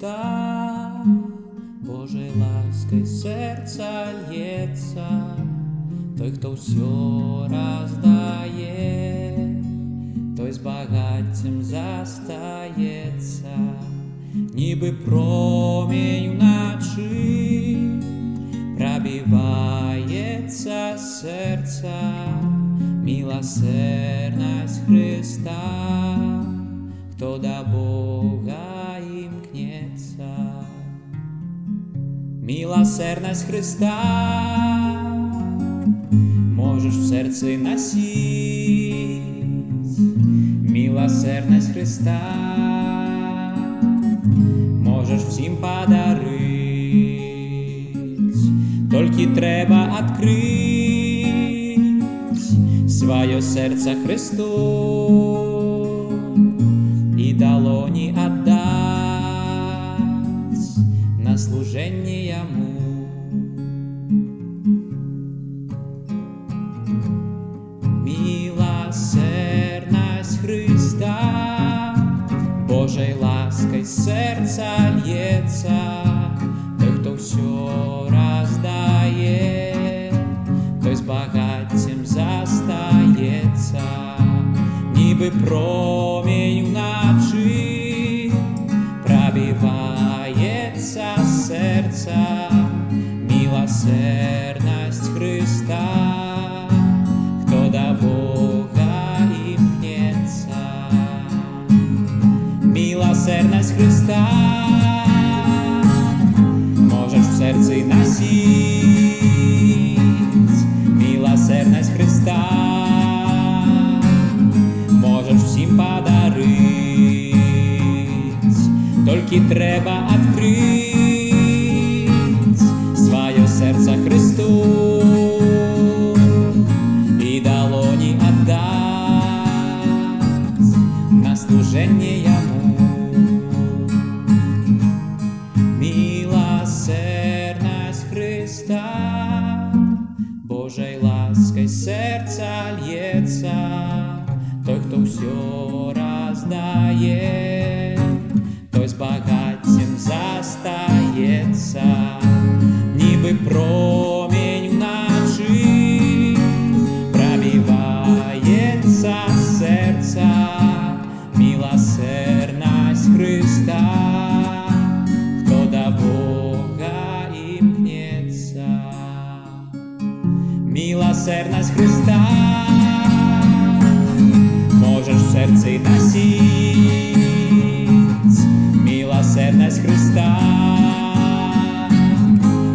Христа, Божою лаской серця лється, той, хто все роздає, той з багаттям застається, ніби промінь вночі, пробивається серця, милосердность Христа, хто до Бога імкнеться. Милосердность Христа можеш в серці носить, милосердность Христа можеш всім подарить, тільки треба відкрити своє серце Христу і долоні отдать на служение Ему. Милосердность Христа, Божей лаской сердца льется, той, хто все роздає, той з багаттям застається, ніби промінь вночі, пробивається серця, милосердность Христа, хто до Бога імкнеться. Милосердность Христа можеш в серці носить, милосердность Христа можеш всім подарить, тільки треба відкрити своє серце Христу і долоні отдать на служение Ему. Милосердность Христа, Божей лаской сердца льется, той, хто все роздає, той з багаттям застається, ніби промінь вночі, пробивається серця, милосердность Христа, хто до Бога імкнеться. Милосердность Христа можеш в серці носить, милосердность Христа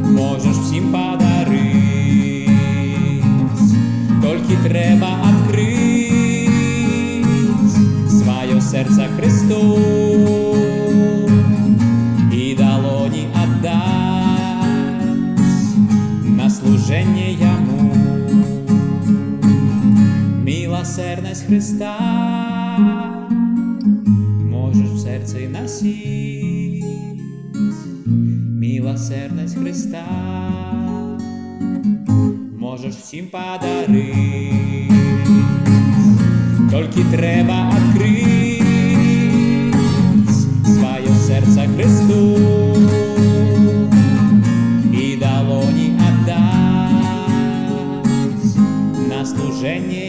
можеш всім подарить, тільки треба відкрити своє серце Христу і долоні отдать на служение Ему. Милосердность Христа можеш в серці носить, милосердность Христа можеш всім подарить, тільки треба відкрити своє серце Христу і долоні отдать на служение